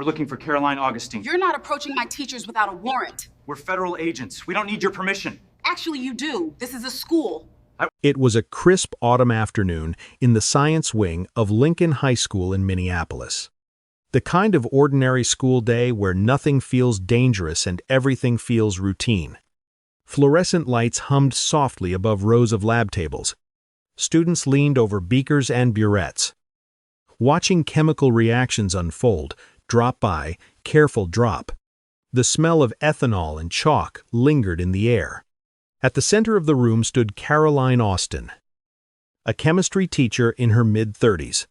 We're looking for Caroline Augustine. You're not approaching my teachers without a warrant. We're federal agents. We don't need your permission. Actually, you do. This is a school. It was a crisp autumn afternoon in the science wing of Lincoln High School in Minneapolis. The kind of ordinary school day where nothing feels dangerous and everything feels routine. Fluorescent lights hummed softly above rows of lab tables. Students leaned over beakers and burettes. Watching chemical reactions unfold, drop by, careful drop. The smell of ethanol and chalk lingered in the air. At the center of the room stood Caroline Austin, a chemistry teacher in her mid-30s,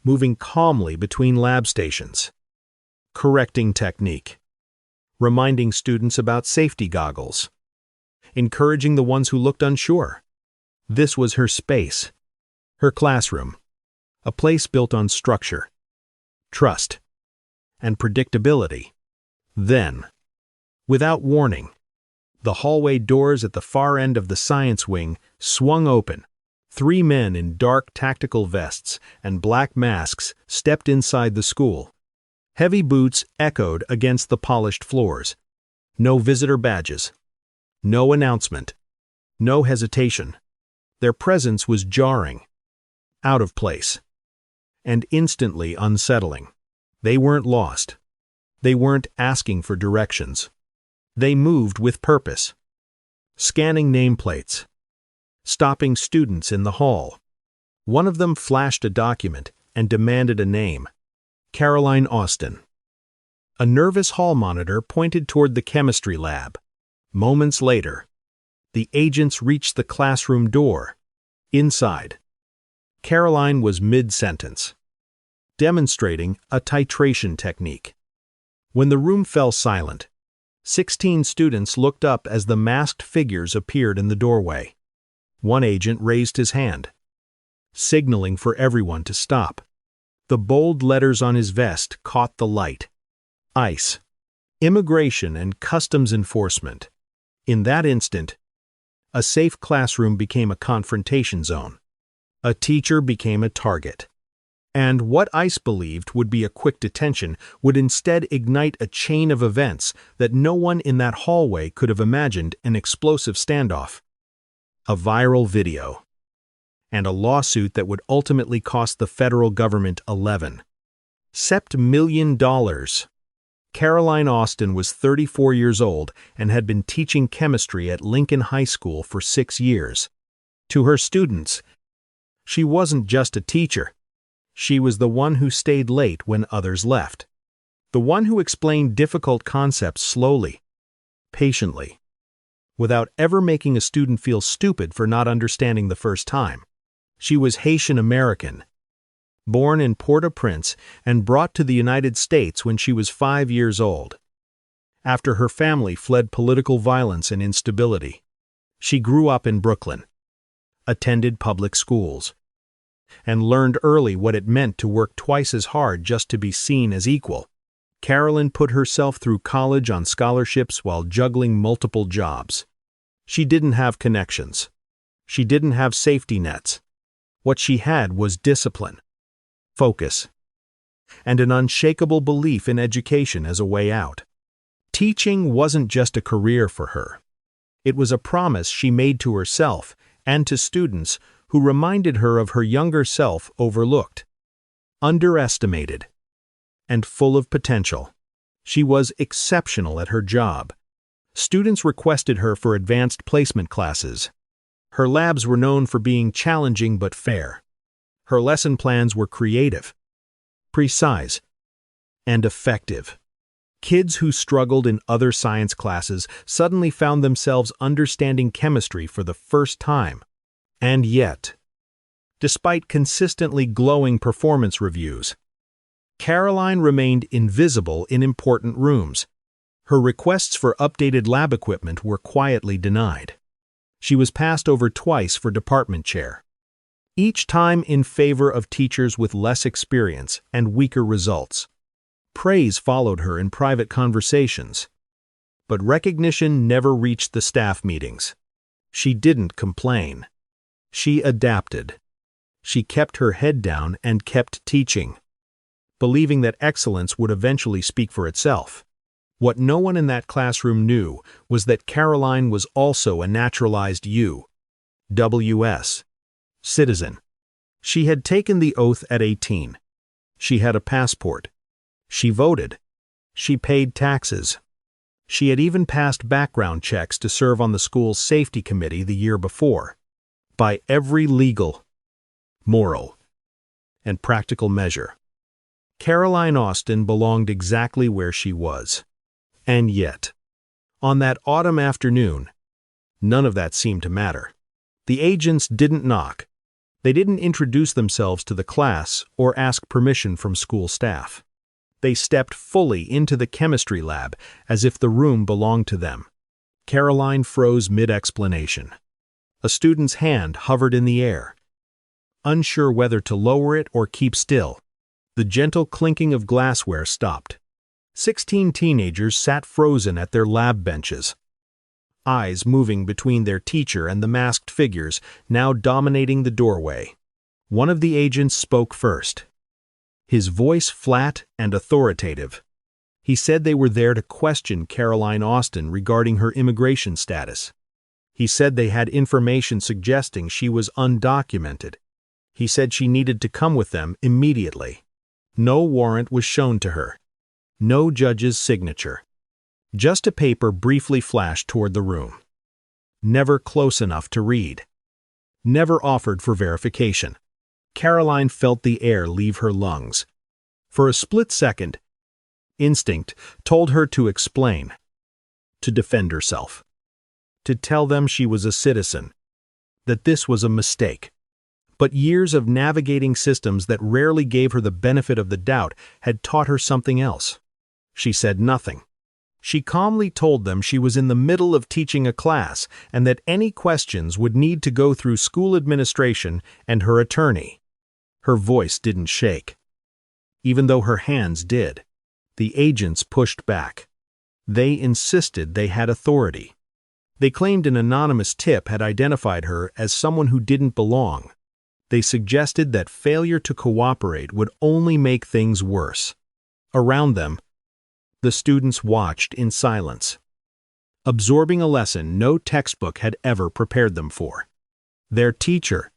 moving calmly between lab stations, correcting technique, reminding students about safety goggles, encouraging the ones who looked unsure. This was her space, her classroom, a place built on structure, trust, and predictability. Then, without warning, the hallway doors at the far end of the science wing swung open. 3 men in dark tactical vests and black masks stepped inside the school. Heavy boots echoed against the polished floors. No visitor badges. No announcement. No hesitation. Their presence was jarring, out of place, and instantly unsettling. They weren't lost. They weren't asking for directions. They moved with purpose, scanning nameplates, stopping students in the hall. One of them flashed a document and demanded a name: Caroline Austin. A nervous hall monitor pointed toward the chemistry lab. Moments later, the agents reached the classroom door. Inside, Caroline was mid-sentence, demonstrating a titration technique. When the room fell silent, 16 students looked up as the masked figures appeared in the doorway. One agent raised his hand, signaling for everyone to stop. The bold letters on his vest caught the light. ICE, Immigration and Customs Enforcement. In that instant, a safe classroom became a confrontation zone. A teacher became a target. And what ICE believed would be a quick detention would instead ignite a chain of events that no one in that hallway could have imagined: an explosive standoff, a viral video, and a lawsuit that would ultimately cost the federal government $11 million. Caroline Austin was 34 years old and had been teaching chemistry at Lincoln High School for 6 years. To her students, she wasn't just a teacher. She was the one who stayed late when others left. The one who explained difficult concepts slowly, patiently, without ever making a student feel stupid for not understanding the first time. She was Haitian American, born in Port-au-Prince and brought to the United States when she was 5 years old. After her family fled political violence and instability, she grew up in Brooklyn, attended public schools, and learned early what it meant to work twice as hard just to be seen as equal. Carolyn put herself through college on scholarships while juggling multiple jobs. She didn't have connections. She didn't have safety nets. What she had was discipline, focus, and an unshakable belief in education as a way out. Teaching wasn't just a career for her. It was a promise she made to herself and to students who reminded her of her younger self, overlooked, underestimated, and full of potential. She was exceptional at her job. Students requested her for advanced placement classes. Her labs were known for being challenging but fair. Her lesson plans were creative, precise, and effective. Kids who struggled in other science classes suddenly found themselves understanding chemistry for the first time. And yet, despite consistently glowing performance reviews, Caroline remained invisible in important rooms. Her requests for updated lab equipment were quietly denied. She was passed over twice for department chair, each time in favor of teachers with less experience and weaker results. Praise followed her in private conversations, but recognition never reached the staff meetings. She didn't complain. She adapted. She kept her head down and kept teaching. believing that excellence would eventually speak for itself. What no one in that classroom knew was that Caroline was also a naturalized U.S. citizen. She had taken the oath at 18. She had a passport. She voted. She paid taxes. She had even passed background checks to serve on the school's safety committee the year before. By every legal, moral, and practical measure, Caroline Austin belonged exactly where she was. And yet, on that autumn afternoon, none of that seemed to matter. The agents didn't knock. They didn't introduce themselves to the class or ask permission from school staff. They stepped fully into the chemistry lab as if the room belonged to them. Caroline froze mid-explanation. A student's hand hovered in the air. Unsure whether to lower it or keep still, the gentle clinking of glassware stopped. 16 teenagers sat frozen at their lab benches, eyes moving between their teacher and the masked figures now dominating the doorway. One of the agents spoke first, his voice flat and authoritative. He said they were there to question Caroline Austin regarding her immigration status. He said they had information suggesting she was undocumented. He said she needed to come with them immediately. No warrant was shown to her. No judge's signature. Just a paper briefly flashed toward the room. Never close enough to read. Never offered for verification. Caroline felt the air leave her lungs. For a split second, instinct told her to explain, to defend herself, to tell them she was a citizen, that this was a mistake. But years of navigating systems that rarely gave her the benefit of the doubt had taught her something else. She said nothing. She calmly told them she was in the middle of teaching a class and that any questions would need to go through school administration and her attorney. Her voice didn't shake, even though her hands did. The agents pushed back. They insisted they had authority. They claimed an anonymous tip had identified her as someone who didn't belong. They suggested that failure to cooperate would only make things worse. Around them, the students watched in silence, absorbing a lesson no textbook had ever prepared them for. Their teacher,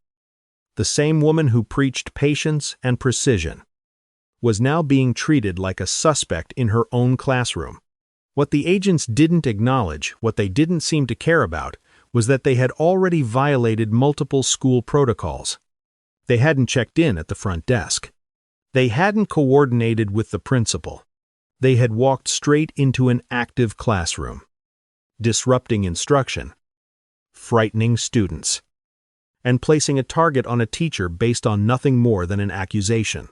the same woman who preached patience and precision, was now being treated like a suspect in her own classroom. What the agents didn't acknowledge, what they didn't seem to care about, was that they had already violated multiple school protocols. They hadn't checked in at the front desk. They hadn't coordinated with the principal. They had walked straight into an active classroom, disrupting instruction, frightening students, and placing a target on a teacher based on nothing more than an accusation.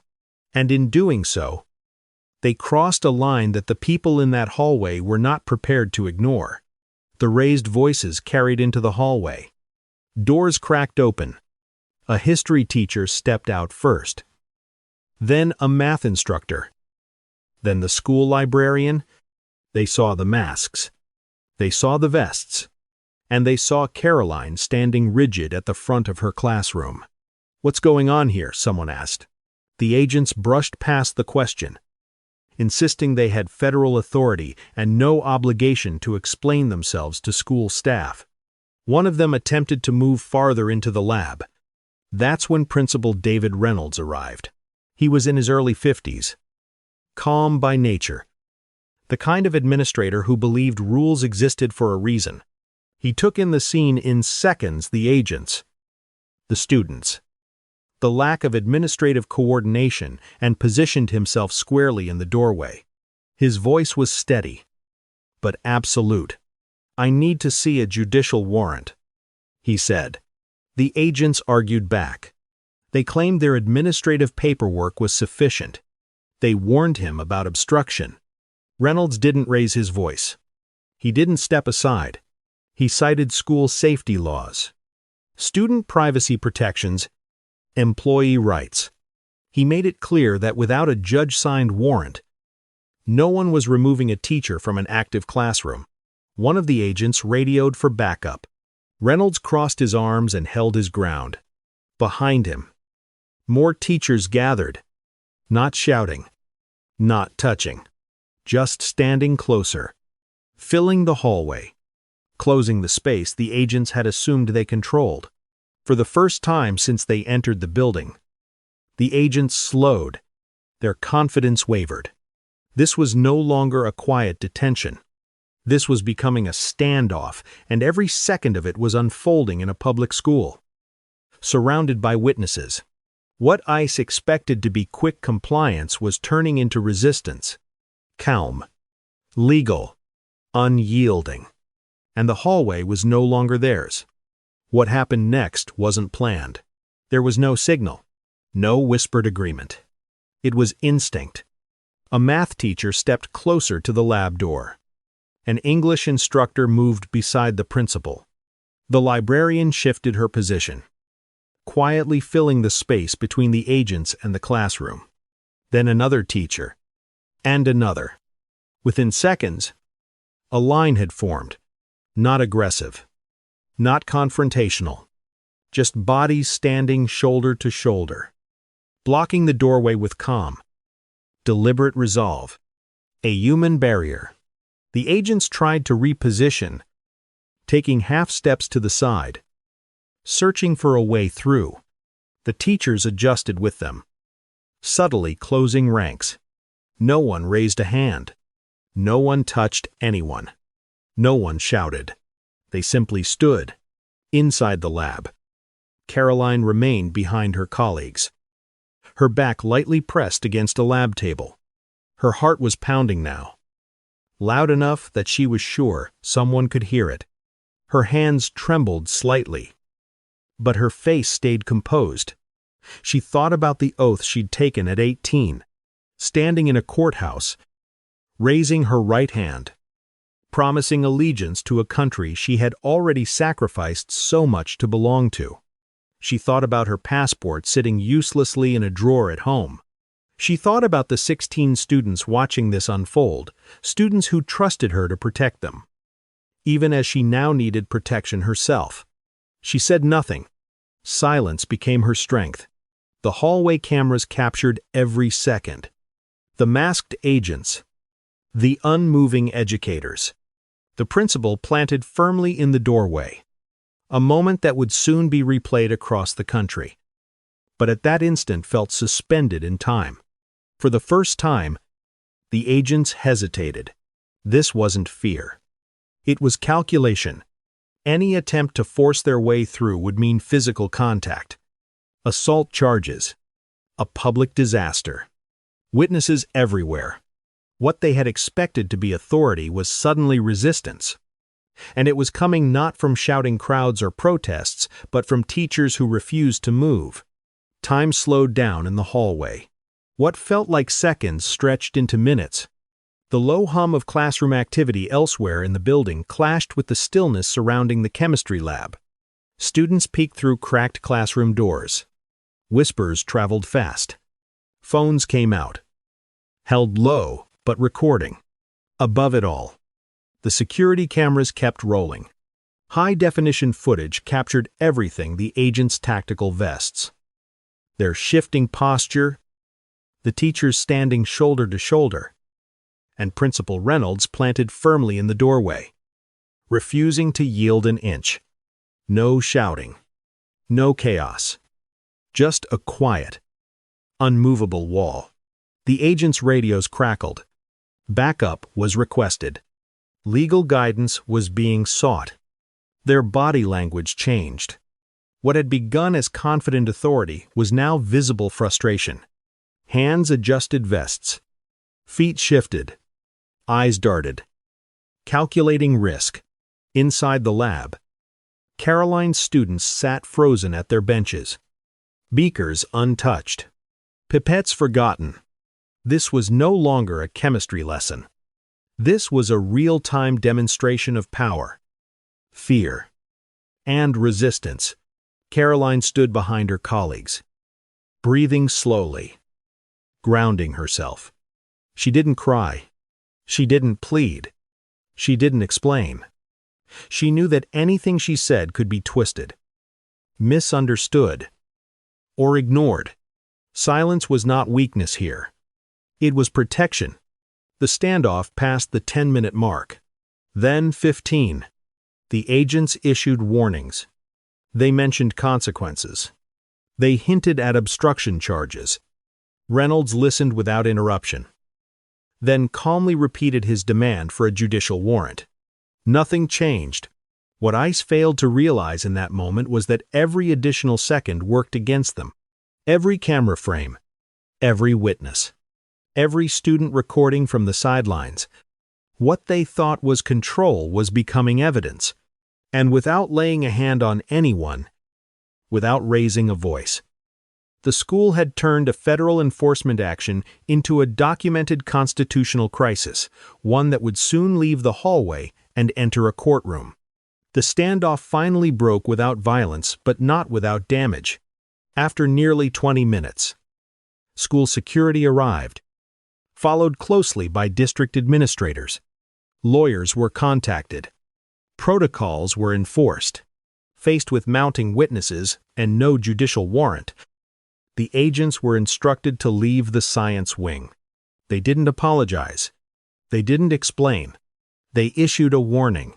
And in doing so, they crossed a line that the people in that hallway were not prepared to ignore. The raised voices carried into the hallway. Doors cracked open. A history teacher stepped out first. Then a math instructor. Then the school librarian. They saw the masks. They saw the vests. And they saw Caroline standing rigid at the front of her classroom. "What's going on here?" someone asked. The agents brushed past the question, insisting they had federal authority and no obligation to explain themselves to school staff. One of them attempted to move farther into the lab. That's when Principal David Reynolds arrived. He was in his early 50s, calm by nature, the kind of administrator who believed rules existed for a reason. He took in the scene in seconds: the agents, the students, the lack of administrative coordination, and positioned himself squarely in the doorway. His voice was steady, but absolute. "I need to see a judicial warrant," he said. The agents argued back. They claimed their administrative paperwork was sufficient. They warned him about obstruction. Reynolds didn't raise his voice. He didn't step aside. He cited school safety laws, student privacy protections, employee rights. He made it clear that without a judge-signed warrant, no one was removing a teacher from an active classroom. One of the agents radioed for backup. Reynolds crossed his arms and held his ground. Behind him, more teachers gathered, not shouting, Not touching. Just standing closer. Filling the hallway. Closing the space the agents had assumed they controlled. For the first time since they entered the building. The agents slowed. Their confidence wavered. This was no longer a quiet detention. This was becoming a standoff, and every second of it was unfolding in a public school. Surrounded by witnesses. What ICE expected to be quick compliance was turning into resistance. Calm. Legal. Unyielding. And the hallway was no longer theirs. What happened next wasn't planned. There was no signal. No whispered agreement. It was instinct. A math teacher stepped closer to the lab door. An English instructor moved beside the principal. The librarian shifted her position, quietly filling the space between the agents and the classroom. Then another teacher. And another. Within seconds, a line had formed. Not aggressive. Not confrontational. Just bodies standing shoulder to shoulder. Blocking the doorway with calm. Deliberate resolve. A human barrier. The agents tried to reposition, taking half steps to the side, searching for a way through. The teachers adjusted with them, subtly closing ranks. No one raised a hand. No one touched anyone. No one shouted. They simply stood, inside the lab. Caroline remained behind her colleagues, her back lightly pressed against a lab table. Her heart was pounding now. Loud enough that she was sure someone could hear it. Her hands trembled slightly. But her face stayed composed. She thought about the oath she'd taken at 18, standing in a courthouse, raising her right hand, promising allegiance to a country she had already sacrificed so much to belong to. She thought about her passport sitting uselessly in a drawer at home. She thought about the 16 students watching this unfold, students who trusted her to protect them, even as she now needed protection herself. She said nothing. Silence became her strength. The hallway cameras captured every second. The masked agents. The unmoving educators. The principal planted firmly in the doorway. A moment that would soon be replayed across the country. But at that instant felt suspended in time. For the first time, the agents hesitated. This wasn't fear. It was calculation. Any attempt to force their way through would mean physical contact. Assault charges. A public disaster. Witnesses everywhere. What they had expected to be authority was suddenly resistance. And it was coming not from shouting crowds or protests, but from teachers who refused to move. Time slowed down in the hallway. What felt like seconds stretched into minutes. The low hum of classroom activity elsewhere in the building clashed with the stillness surrounding the chemistry lab. Students peeked through cracked classroom doors. Whispers traveled fast. Phones came out. Held low, but recording. Above it all, the security cameras kept rolling. High-definition footage captured everything: the agents' tactical vests, their shifting posture, the teachers standing shoulder to shoulder, and Principal Reynolds planted firmly in the doorway, refusing to yield an inch. No shouting. No chaos. Just a quiet, unmovable wall. The agents' radios crackled. Backup was requested. Legal guidance was being sought. Their body language changed. What had begun as confident authority was now visible frustration. Hands adjusted vests. Feet shifted. Eyes darted. Calculating risk. Inside the lab, Caroline's students sat frozen at their benches. Beakers untouched. Pipettes forgotten. This was no longer a chemistry lesson. This was a real-time demonstration of power, fear, and resistance. Caroline stood behind her colleagues, breathing slowly, grounding herself. She didn't cry. She didn't plead. She didn't explain. She knew that anything she said could be twisted, misunderstood, or ignored. Silence was not weakness here. It was protection. The standoff passed the 10-minute mark. Then 15. The agents issued warnings. They mentioned consequences. They hinted at obstruction charges. Reynolds listened without interruption. Then calmly repeated his demand for a judicial warrant. Nothing changed. What ICE failed to realize in that moment was that every additional second worked against them. Every camera frame, every witness, every student recording from the sidelines. What they thought was control was becoming evidence. And without laying a hand on anyone, without raising a voice, the school had turned a federal enforcement action into a documented constitutional crisis, one that would soon leave the hallway and enter a courtroom. The standoff finally broke without violence, but not without damage. After nearly 20 minutes, school security arrived, followed closely by district administrators. Lawyers were contacted. Protocols were enforced. Faced with mounting witnesses and no judicial warrant, the agents were instructed to leave the science wing. They didn't apologize. They didn't explain. They issued a warning,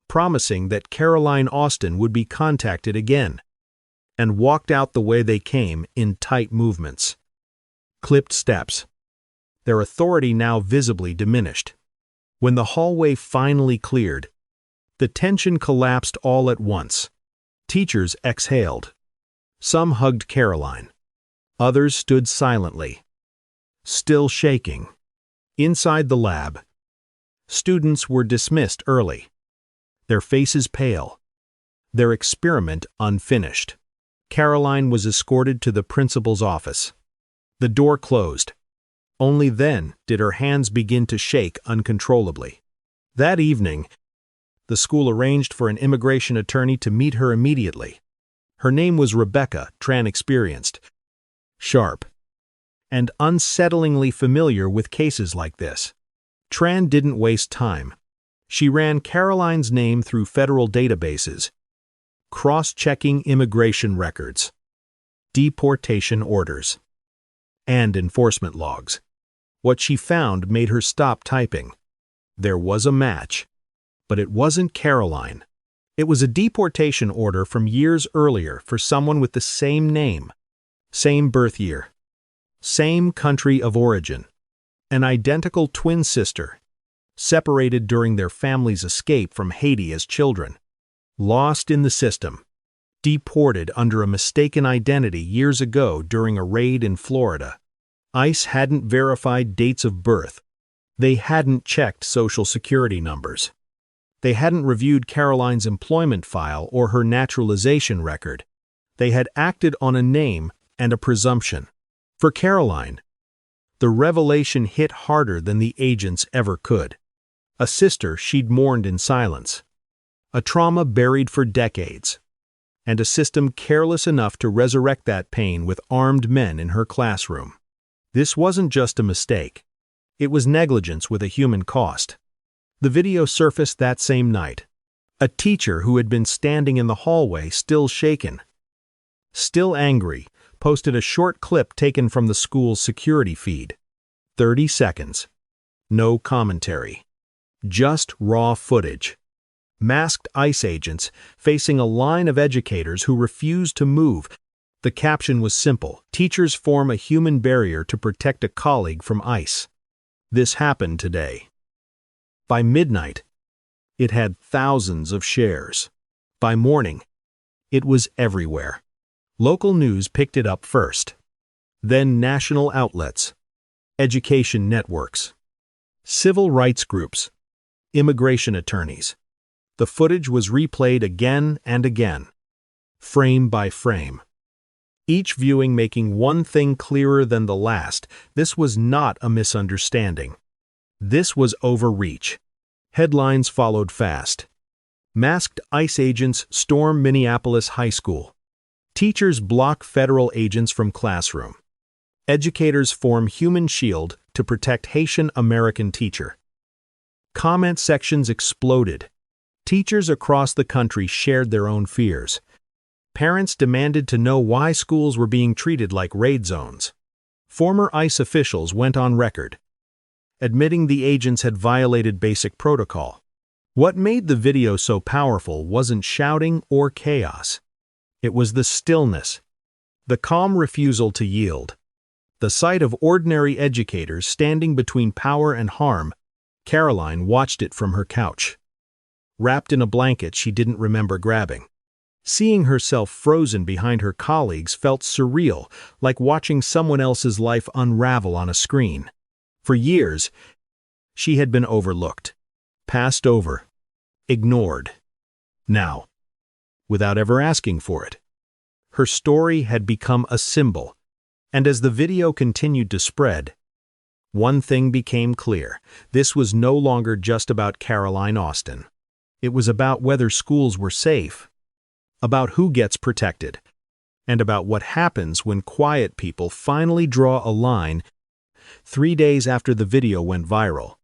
promising that Caroline Austin would be contacted again, and walked out the way they came in tight movements. Clipped steps. Their authority now visibly diminished. When the hallway finally cleared, the tension collapsed all at once. Teachers exhaled. Some hugged Caroline. Others stood silently, still shaking. Inside the lab, students were dismissed early, their faces pale, their experiment unfinished. Caroline was escorted to the principal's office. The door closed. Only then did her hands begin to shake uncontrollably. That evening, the school arranged for an immigration attorney to meet her immediately. Her name was Rebecca, Tran experienced, sharp, and unsettlingly familiar with cases like this. Tran didn't waste time. She ran Caroline's name through federal databases, cross-checking immigration records, deportation orders, and enforcement logs. What she found made her stop typing. There was a match, but it wasn't Caroline. It was a deportation order from years earlier for someone with the same name, same birth year, same country of origin, an identical twin sister, separated during their family's escape from Haiti as children, lost in the system, deported under a mistaken identity years ago during a raid in Florida. ICE hadn't verified dates of birth. They hadn't checked social security numbers. They hadn't reviewed Caroline's employment file or her naturalization record. They had acted on a name and a presumption. For Caroline, the revelation hit harder than the agents ever could. A sister she'd mourned in silence. A trauma buried for decades. And a system careless enough to resurrect that pain with armed men in her classroom. This wasn't just a mistake. It was negligence with a human cost. The video surfaced that same night. A teacher who had been standing in the hallway, still shaken, still angry, posted a short clip taken from the school's security feed. 30 seconds. No commentary. Just raw footage. Masked ICE agents facing a line of educators who refused to move. The caption was simple: teachers form a human barrier to protect a colleague from ICE. This happened today. By midnight, it had thousands of shares. By morning, it was everywhere. Local news picked it up first. Then national outlets, education networks, civil rights groups, immigration attorneys. The footage was replayed again and again, frame by frame. Each viewing making one thing clearer than the last: this was not a misunderstanding. This was overreach. Headlines followed fast. Masked ICE agents storm Minneapolis high school. Teachers block federal agents from classroom. Educators form human shield to protect Haitian American teacher. Comment sections exploded. Teachers across the country shared their own fears. Parents demanded to know why schools were being treated like raid zones. Former ICE officials went on record, admitting the agents had violated basic protocol. What made the video so powerful wasn't shouting or chaos. It was the stillness, the calm refusal to yield. The sight of ordinary educators standing between power and harm. Caroline watched it from her couch. Wrapped in a blanket she didn't remember grabbing. Seeing herself frozen behind her colleagues felt surreal, like watching someone else's life unravel on a screen. For years, she had been overlooked, passed over, ignored. Now, without ever asking for it, her story had become a symbol, and as the video continued to spread, one thing became clear. This was no longer just about Caroline Austin. It was about whether schools were safe, about who gets protected, and about what happens when quiet people finally draw a line. 3 days after the video went viral,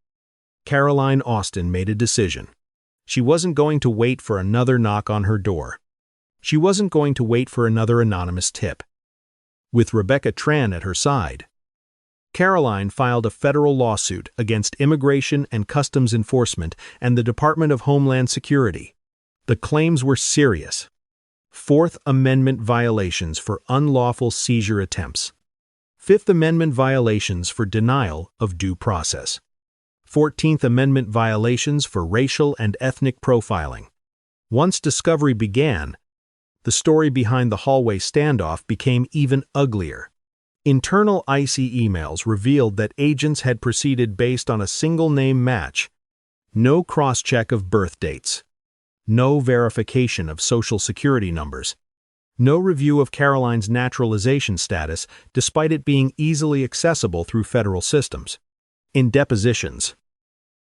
Caroline Austin made a decision. She wasn't going to wait for another knock on her door. She wasn't going to wait for another anonymous tip. With Rebecca Tran at her side, Caroline filed a federal lawsuit against Immigration and Customs Enforcement and the Department of Homeland Security. The claims were serious. Fourth Amendment violations for unlawful seizure attempts. Fifth Amendment violations for denial of due process. 14th Amendment violations for racial and ethnic profiling. Once discovery began, the story behind the hallway standoff became even uglier. Internal ICE emails revealed that agents had proceeded based on a single name match. No cross-check of birth dates. No verification of social security numbers. No review of Caroline's naturalization status, despite it being easily accessible through federal systems. In depositions,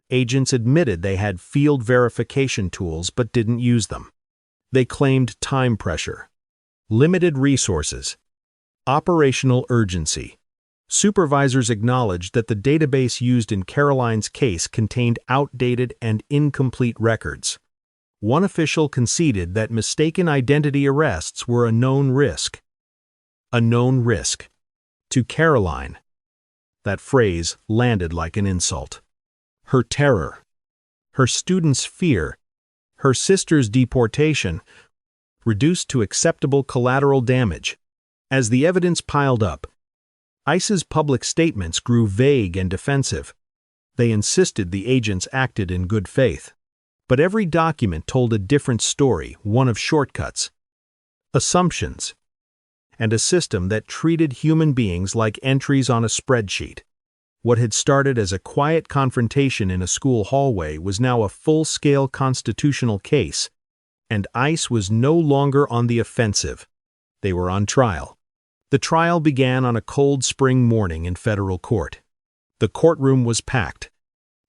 agents admitted they had field verification tools but didn't use them. They claimed time pressure, limited resources, operational urgency. Supervisors acknowledged that the database used in Caroline's case contained outdated and incomplete records. One official conceded that mistaken identity arrests were a known risk. A known risk. To Caroline, that phrase landed like an insult. Her terror, her students' fear, her sister's deportation, reduced to acceptable collateral damage. As the evidence piled up, ICE's public statements grew vague and defensive. They insisted the agents acted in good faith. But every document told a different story, one of shortcuts, assumptions, and a system that treated human beings like entries on a spreadsheet. What had started as a quiet confrontation in a school hallway was now a full-scale constitutional case, and ICE was no longer on the offensive. They were on trial. The trial began on a cold spring morning in federal court. The courtroom was packed.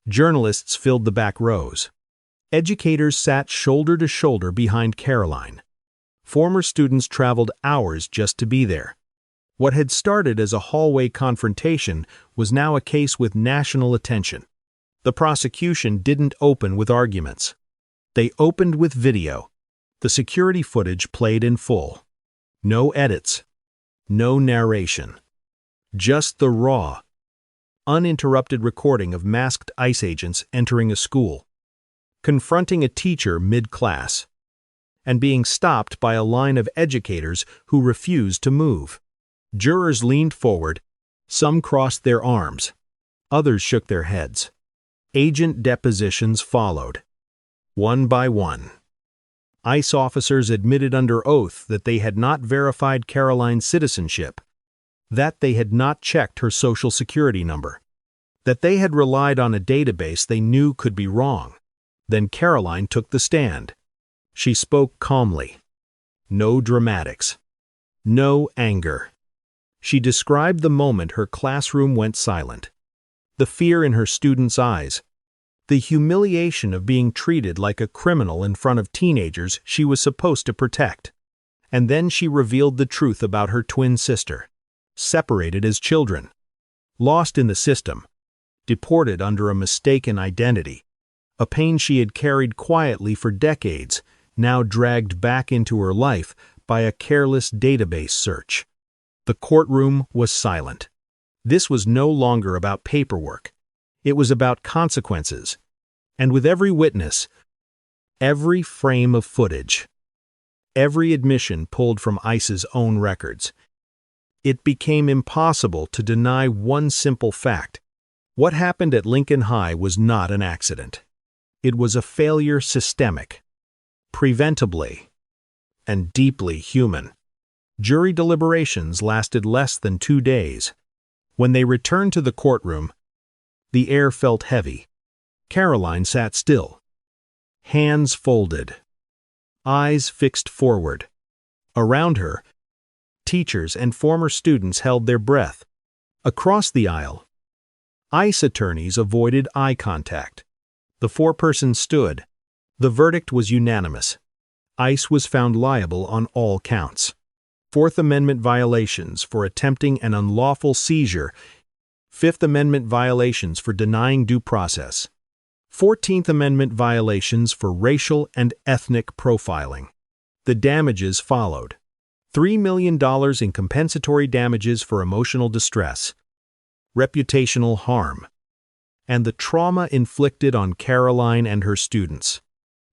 Journalists filled the back rows. Educators sat shoulder to shoulder behind Caroline. Former students traveled hours just to be there. What had started as a hallway confrontation was now a case with national attention. The prosecution didn't open with arguments. They opened with video. The security footage played in full. No edits. No narration. Just the raw, uninterrupted recording of masked ICE agents entering a school, confronting a teacher mid-class, and being stopped by a line of educators who refused to move. Jurors leaned forward, some crossed their arms, others shook their heads. Agent depositions followed, one by one. ICE officers admitted under oath that they had not verified Caroline's citizenship, that they had not checked her social security number, that they had relied on a database they knew could be wrong. Then Caroline took the stand. She spoke calmly. No dramatics. No anger. She described the moment her classroom went silent. The fear in her students' eyes. The humiliation of being treated like a criminal in front of teenagers she was supposed to protect. And then she revealed the truth about her twin sister. Separated as children. Lost in the system. Deported under a mistaken identity. A pain she had carried quietly for decades, now dragged back into her life by a careless database search. The courtroom was silent. This was no longer about paperwork. It was about consequences. And with every witness, every frame of footage, every admission pulled from ICE's own records, it became impossible to deny one simple fact. What happened at Lincoln High was not an accident. It was a failure systemic, preventably, and deeply human. Jury deliberations lasted less than 2 days. When they returned to the courtroom, the air felt heavy. Caroline sat still, hands folded, eyes fixed forward. Around her, teachers and former students held their breath. Across the aisle, ICE attorneys avoided eye contact. The foreperson stood. The verdict was unanimous. ICE was found liable on all counts. Fourth Amendment violations for attempting an unlawful seizure, Fifth Amendment violations for denying due process, 14th Amendment violations for racial and ethnic profiling. The damages followed. $3 million in compensatory damages for emotional distress, reputational harm, and the trauma inflicted on Caroline and her students.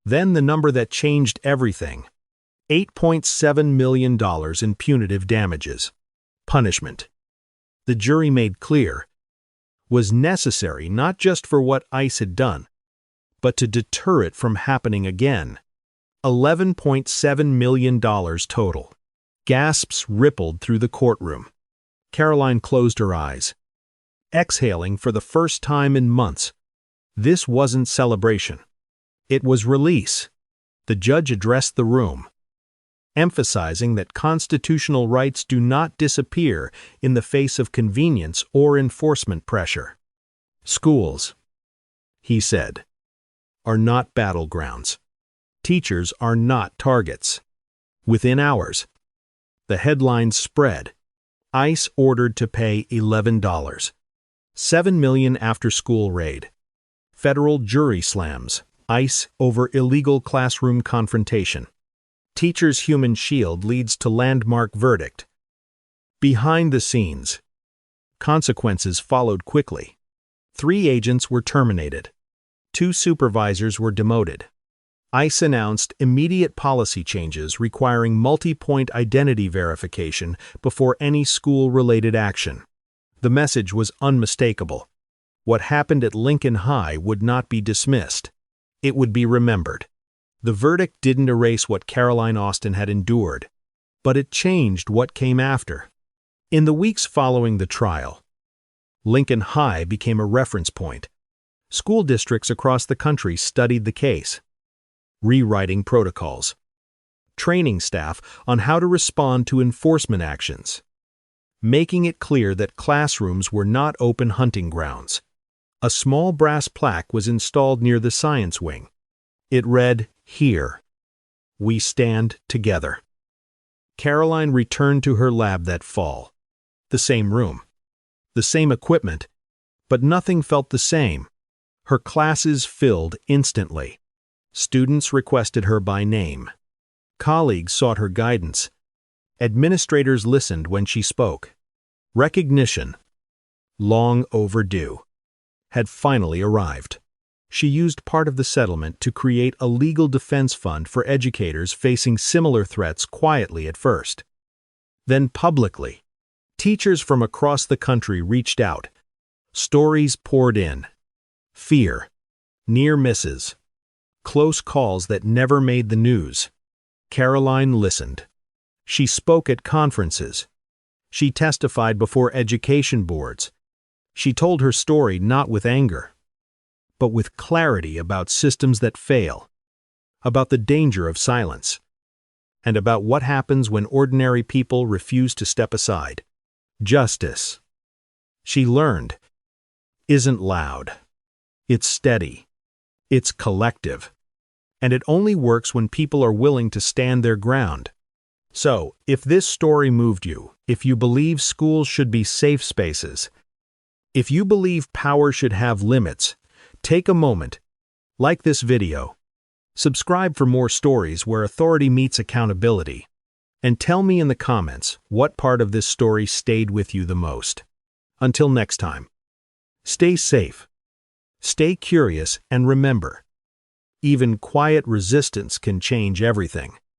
Then the number that changed everything: $8.7 million in punitive damages. Punishment, the jury made clear, was necessary not just for what ICE had done, but to deter it from happening again. $11.7 million total. Gasps rippled through the courtroom. Caroline closed her eyes, exhaling for the first time in months. This wasn't celebration. It was release. The judge addressed the room, emphasizing that constitutional rights do not disappear in the face of convenience or enforcement pressure. Schools, he said, are not battlegrounds. Teachers are not targets. Within hours, the headlines spread. ICE ordered to pay $11. $7 million after-school raid. Federal jury slams ICE over illegal classroom confrontation. Teacher's human shield leads to landmark verdict. Behind the scenes, consequences followed quickly. 3 agents were terminated. 2 supervisors were demoted. ICE announced immediate policy changes requiring multi-point identity verification before any school-related action. The message was unmistakable. What happened at Lincoln High would not be dismissed. It would be remembered. The verdict didn't erase what Caroline Austin had endured, but it changed what came after. In the weeks following the trial, Lincoln High became a reference point. School districts across the country studied the case, rewriting protocols, training staff on how to respond to enforcement actions, making it clear that classrooms were not open hunting grounds. A small brass plaque was installed near the science wing. It read, "Here, we stand together." Caroline returned to her lab that fall. The same room, the same equipment, but nothing felt the same. Her classes filled instantly. Students requested her by name. Colleagues sought her guidance. Administrators listened when she spoke. Recognition, long overdue, had finally arrived. She used part of the settlement to create a legal defense fund for educators facing similar threats quietly at first. Then publicly, teachers from across the country reached out. Stories poured in. Fear, near misses, close calls that never made the news. Caroline listened. She spoke at conferences. She testified before education boards. She told her story not with anger, but with clarity about systems that fail, about the danger of silence, and about what happens when ordinary people refuse to step aside. Justice, she learned, isn't loud. It's steady. It's collective. And it only works when people are willing to stand their ground. So, if this story moved you, if you believe schools should be safe spaces, if you believe power should have limits, take a moment, like this video, subscribe for more stories where authority meets accountability, and tell me in the comments what part of this story stayed with you the most. Until next time. Stay safe. Stay curious and remember, even quiet resistance can change everything.